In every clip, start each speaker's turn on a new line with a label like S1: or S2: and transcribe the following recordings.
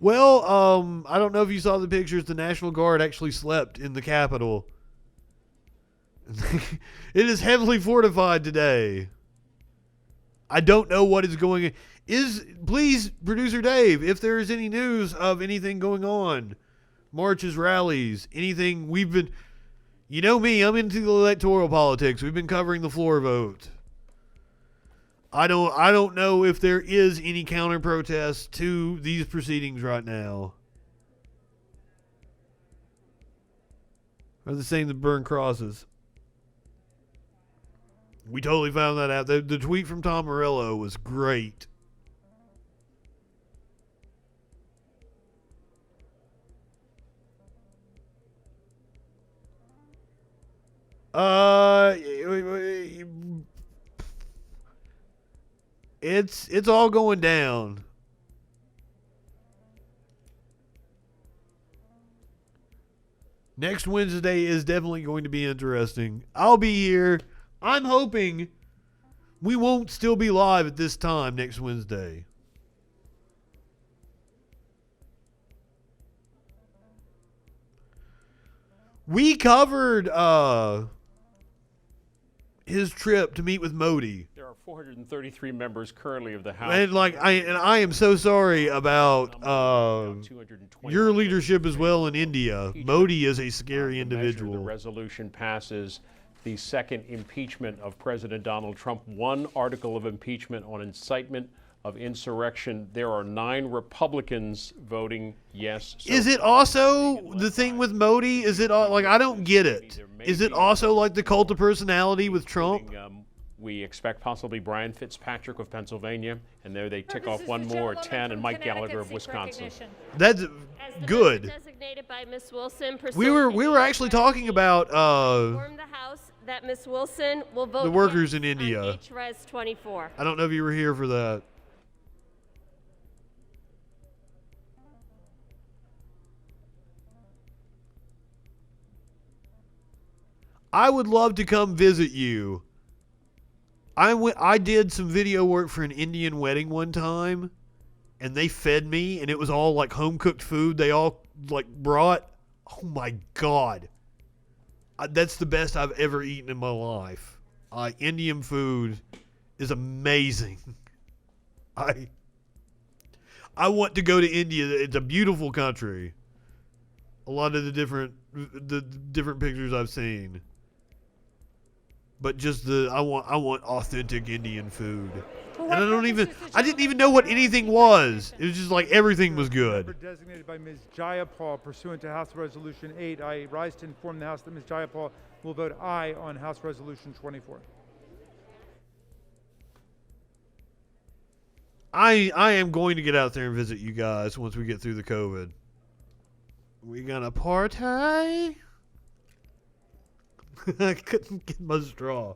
S1: Well, I don't know if you saw the pictures. The National Guard actually slept in the Capitol. It is heavily fortified today. I don't know what is going on. Please, Producer Dave, if there is any news of anything going on, marches, rallies, anything we've been... You know me, I'm into the electoral politics. We've been covering the floor vote. I don't know if there is any counter protest to these proceedings right now. Are they saying to burn crosses? We totally found that out. The tweet from Tom Morello was great. It's all going down. Next Wednesday is definitely going to be interesting. I'll be here. I'm hoping we won't still be live at this time next Wednesday. We covered his trip to meet with Modi.
S2: There are 433 members currently of the House.
S1: And I am so sorry about your leadership as well in India. Modi is a scary individual.
S2: The resolution passes. The second impeachment of President Donald Trump. One article of impeachment on incitement of insurrection. There are 9 Republicans voting yes. So
S1: is it also the thing with Modi? Is it like, I don't get it. Is it also like the cult of personality with Trump?
S2: We expect possibly Brian Fitzpatrick of Pennsylvania, and there they tick off one more, 10, and Mike Gallagher of Wisconsin.
S1: That's good.
S3: Designated by Ms. Wilson,
S1: we were actually talking about
S3: inform the House that Ms. Wilson will vote
S1: the workers in India.
S3: HRES 24.
S1: I don't know if you were here for that. I would love to come visit you. I did some video work for an Indian wedding one time, and they fed me, and it was all like home cooked food. They all like brought. Oh my God, that's the best I've ever eaten in my life. Indian food is amazing. I want to go to India. It's a beautiful country. A lot of the different pictures I've seen. But just I want authentic Indian food. And I didn't even know what anything was. It was just like everything was good.
S4: Designated by Ms. Jayapal pursuant to House Resolution 8, I rise to inform the House that Ms. Jayapal will vote aye on House Resolution 24.
S1: I am going to get out there and visit you guys once we get through the COVID. We gonna party? I couldn't get my straw.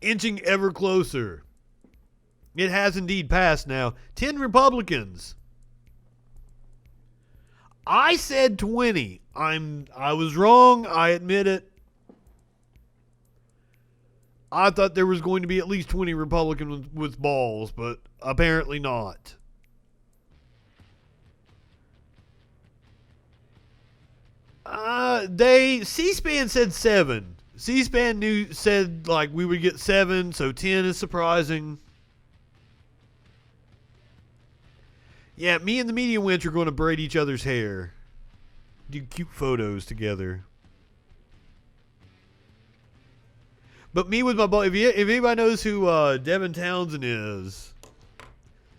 S1: Inching ever closer. It has indeed passed now. 10 Republicans. I said 20. I was wrong. I admit it. I thought there was going to be at least 20 Republicans with balls, but apparently not. C-SPAN said 7. C-SPAN said like we would get 7, so 10 is surprising. Yeah, me and the media wench are going to braid each other's hair. Do cute photos together. But me with my ball, if anybody knows who Devin Townsend is,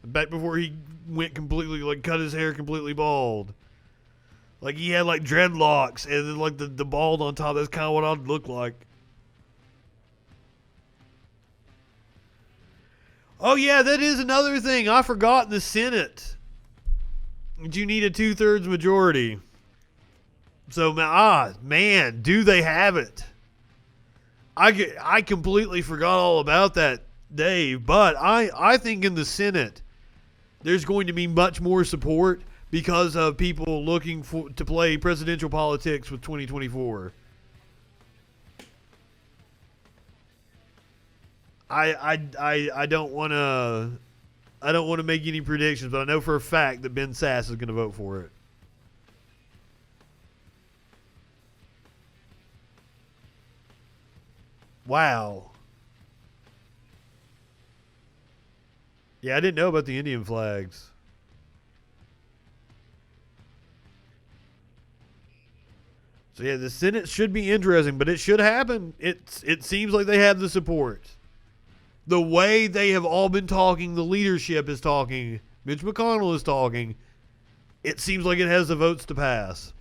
S1: back before he went completely, like cut his hair completely bald. Like he had like dreadlocks and then like the bald on top. That's kind of what I'd look like. Oh yeah, that is another thing. I forgot in the Senate. You need a 2/3 majority. So man, do they have it? I completely forgot all about that, Dave. But I think in the Senate, there's going to be much more support because of people looking to play presidential politics with 2024. I don't want to. I don't want to make any predictions, but I know for a fact that Ben Sass is going to vote for it. Wow. Yeah, I didn't know about the Indian flags. So yeah, the Senate should be interesting, but it should happen. It seems like they have the support. The way they have all been talking, the leadership is talking, Mitch McConnell is talking, it seems like it has the votes to pass.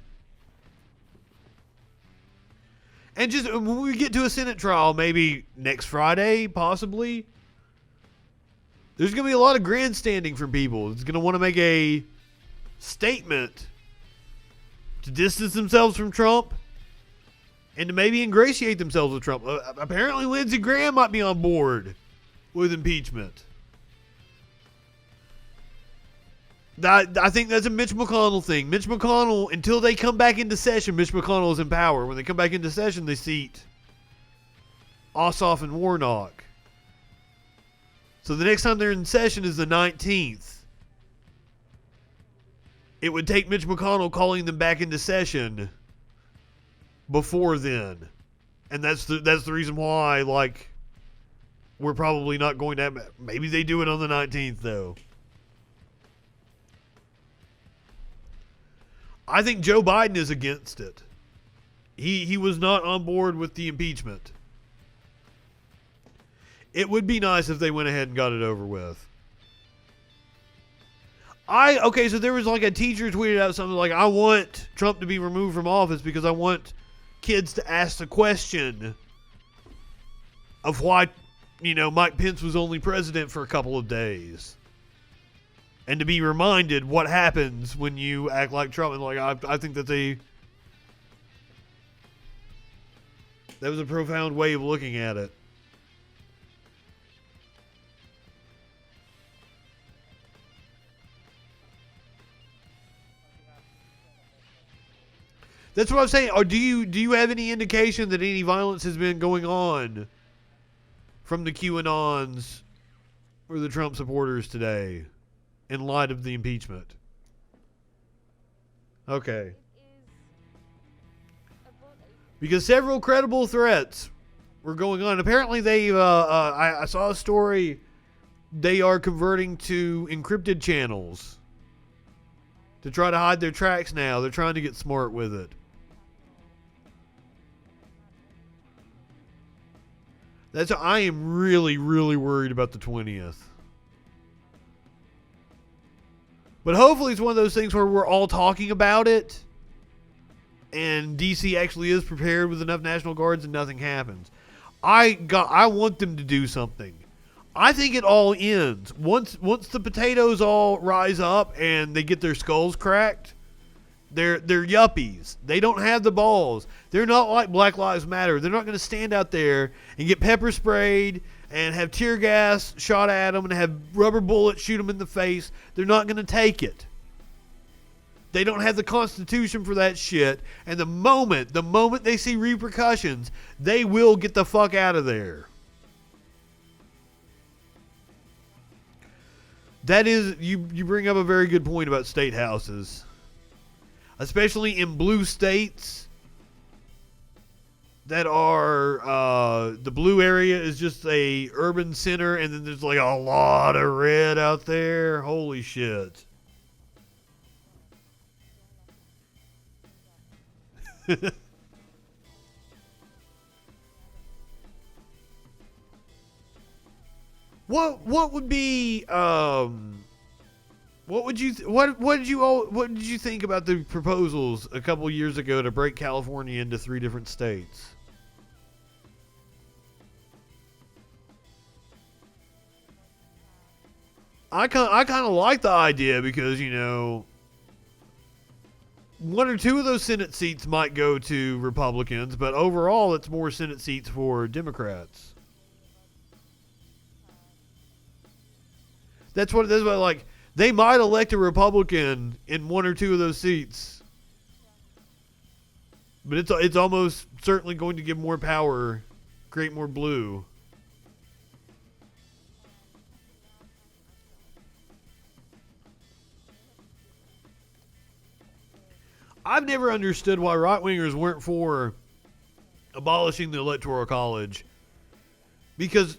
S1: And just when we get to a Senate trial, maybe next Friday, possibly, there's going to be a lot of grandstanding from people. It's going to want to make a statement to distance themselves from Trump and to maybe ingratiate themselves with Trump. Apparently, Lindsey Graham might be on board with impeachment. I think that's a Mitch McConnell thing. Mitch McConnell, until they come back into session, Mitch McConnell is in power. When they come back into session, they seat Ossoff and Warnock. So the next time they're in session is the 19th. It would take Mitch McConnell calling them back into session before then. And that's the reason why, like, we're probably not going to have... Maybe they do it on the 19th, though. I think Joe Biden is against it. He was not on board with the impeachment. It would be nice if they went ahead and got it over with. Okay, so there was like a teacher tweeted out something like, I want Trump to be removed from office because I want kids to ask the question of why, Mike Pence was only president for a couple of days. And to be reminded what happens when you act like Trump. And like, I think that was a profound way of looking at it. That's what I'm saying. Or do you have any indication that any violence has been going on from the QAnons or the Trump supporters today in light of the impeachment? Okay. Because several credible threats were going on. Apparently I saw a story, they are converting to encrypted channels to try to hide their tracks now. They're trying to get smart with it. I am really, really worried about the 20th. But hopefully it's one of those things where we're all talking about it and DC actually is prepared with enough National Guards and nothing happens. I want them to do something. I think it all ends. Once the potatoes all rise up and they get their skulls cracked, they're yuppies. They don't have the balls. They're not like Black Lives Matter. They're not going to stand out there and get pepper sprayed and have tear gas shot at them and have rubber bullets shoot them in the face. They're not going to take it. They don't have the Constitution for that shit. And the moment they see repercussions, they will get the fuck out of there. That is, you bring up a very good point about state houses. Especially in blue states that are, the blue area is just a urban center, and then there's like a lot of red out there. Holy shit. What would be what did you think about the proposals a couple years ago to break California into 3 different states? I kind of like the idea because, 1 or 2 of those Senate seats might go to Republicans, but overall it's more Senate seats for Democrats. That's what like, they might elect a Republican in 1 or 2 of those seats. But it's almost certainly going to give more power, create more blue. I've never understood why right-wingers weren't for abolishing the Electoral College. Because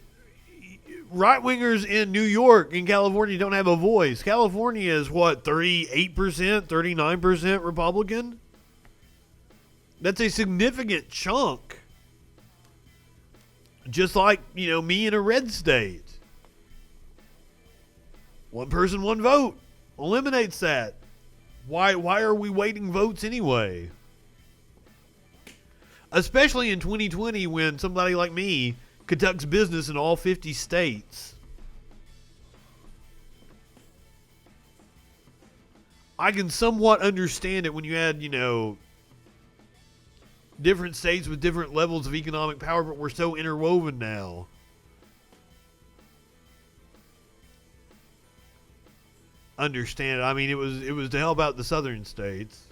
S1: right-wingers in New York and California don't have a voice. California is, what, 38%, 39% Republican? That's a significant chunk. Just like, me in a red state. One person, one vote. Eliminates that. Why are we waiting votes anyway? Especially in 2020 when somebody like me conducts business in all 50 states. I can somewhat understand it when you had, different states with different levels of economic power, but we're so interwoven now. Understand it. I mean, it was to help out the southern states.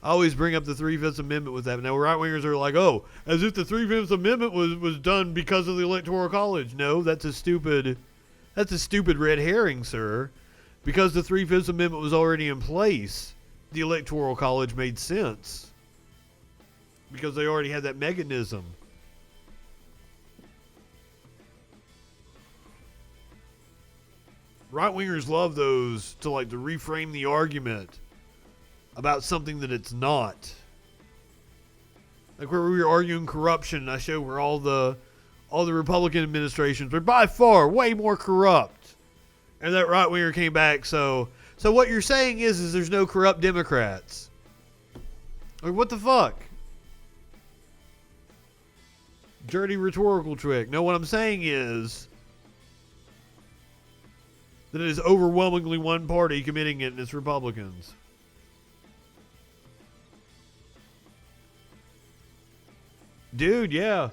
S1: I always bring up the 3/5 Amendment with that. Now, right-wingers are like, oh, as if the 3/5 Amendment was done because of the Electoral College. No, that's a stupid red herring, sir. Because the 3/5 Amendment was already in place, the Electoral College made sense. Because they already had that mechanism. Right-wingers love those to reframe the argument about something that it's not. Like where we were arguing corruption, and I showed where all the Republican administrations were by far way more corrupt. And that right-winger came back, so what you're saying is there's no corrupt Democrats. Like, what the fuck? Dirty rhetorical trick. No, what I'm saying is that it is overwhelmingly one party committing it, and it's Republicans. Dude, yeah.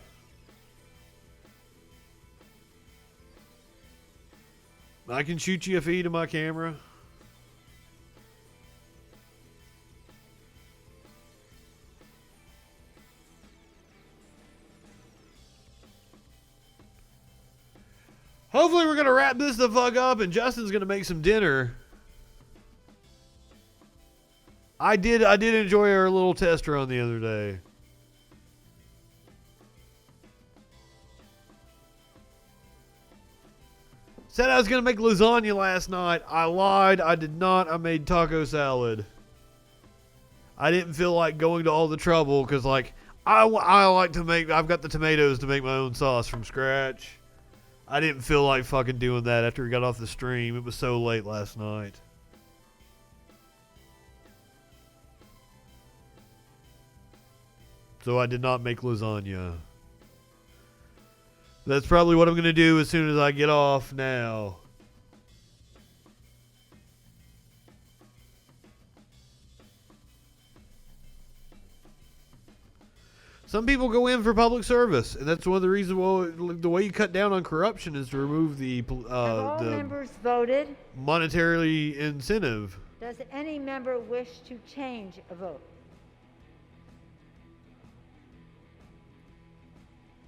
S1: I can shoot you a feed of my camera. Hopefully we're going to wrap this the fuck up and Justin's going to make some dinner. I did enjoy our little test run the other day. Said I was going to make lasagna last night. I lied. I did not. I made taco salad. I didn't feel like going to all the trouble because, I like to make... I've got the tomatoes to make my own sauce from scratch. I didn't feel like fucking doing that after we got off the stream. It was so late last night. So I did not make lasagna. That's probably what I'm going to do as soon as I get off now. Some people go in for public service, and that's one of the reasons. Well, the way you cut down on corruption is to remove the
S5: Have all members voted?
S1: monetarily incentive.
S5: Does any member wish to change a vote?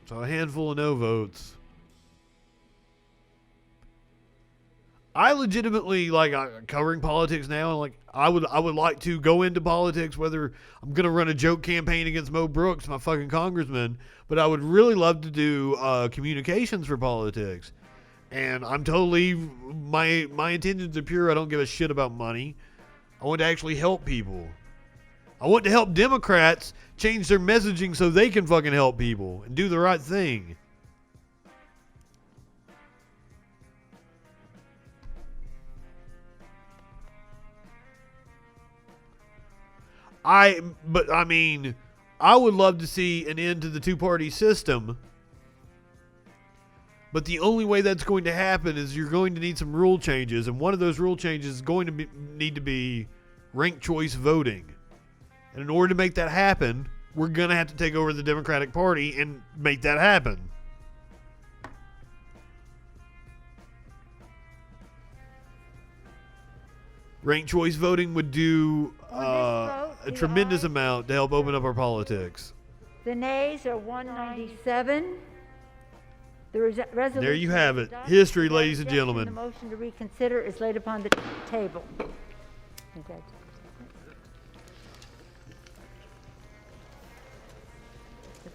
S1: So a handful of no votes. I legitimately covering politics now, and I would like to go into politics, whether I'm gonna run a joke campaign against Mo Brooks, my fucking congressman, but I would really love to do communications for politics. And I'm totally my intentions are pure. I don't give a shit about money. I want to actually help people. I want to help Democrats change their messaging so they can fucking help people and do the right thing. I would love to see an end to the two-party system. But the only way that's going to happen is you're going to need some rule changes. And one of those rule changes is going to need to be ranked choice voting. And in order to make that happen, we're going to have to take over the Democratic Party and make that happen. Ranked choice voting would do a tremendous amount to help open up our politics.
S5: The nays are 197. The resolution
S1: there you have it. History, ladies and gentlemen.
S5: The motion to reconsider is laid upon the table. think that's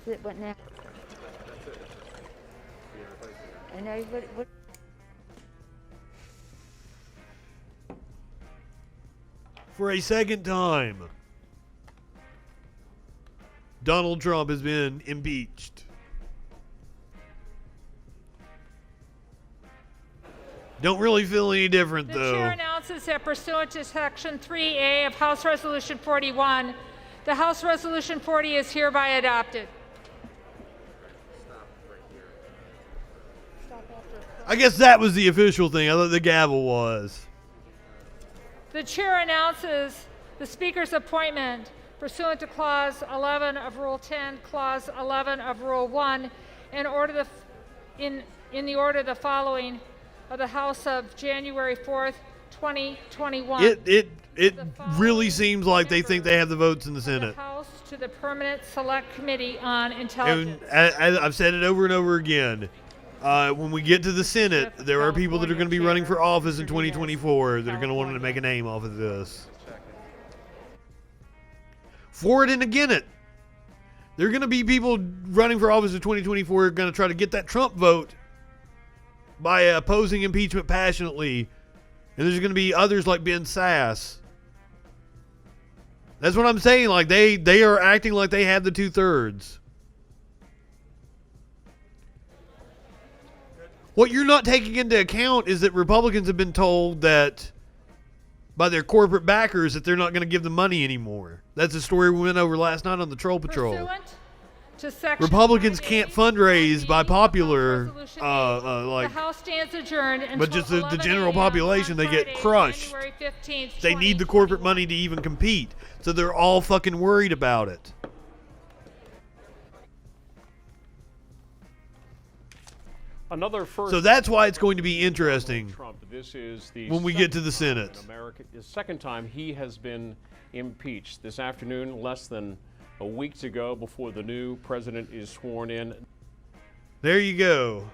S5: it. What next? And now what?
S1: For a second time, Donald Trump has been impeached. Don't really feel any different,
S6: The
S1: though.
S6: chair announces that pursuant to Section 3A of House Resolution 41, the House Resolution 40 is hereby adopted.
S1: I guess that was the official thing. I thought the gavel was.
S6: The chair announces the Speaker's appointment pursuant to Clause 11 of Rule 10, Clause 11 of Rule 1, in the order the following of the House of January 4th, 2021.
S1: It really seems like they think they have the votes in the
S6: The
S1: Senate.
S6: House to the Permanent Select Committee on
S1: And
S6: Intelligence.
S1: I've said it over and over again. When we get to the Senate, there are people that are going to be running for office in 2024 that are going to want to make a name off of this. For it and again it. There are going to be people running for office in 2024 who are going to try to get that Trump vote by opposing impeachment passionately. And there's going to be others like Ben Sass. That's what I'm saying. Like they are acting like they have the 2/3. What you're not taking into account is that Republicans have been told that by their corporate backers that they're not going to give them money anymore. That's a story we went over last night on the Troll Patrol.
S6: Pursuant to Section
S1: Republicans
S6: 5A,
S1: can't fundraise by
S6: 1B of
S1: popular,
S6: House Resolution 8.
S1: like,
S6: the House stands adjourned until
S1: but just the
S6: 11
S1: general
S6: a.m.
S1: population,
S6: on
S1: they get
S6: Friday,
S1: crushed.
S6: January 15th,
S1: they need the corporate
S6: 2021.
S1: money to even compete. So they're all fucking worried about it.
S2: Another first.
S1: So that's why it's going to be interesting
S2: Trump. This is the
S1: when we get to the
S2: second time
S1: Senate.
S2: in America, the second time he has been impeached. This afternoon, less than a week to go before the new president is sworn in.
S1: There you go.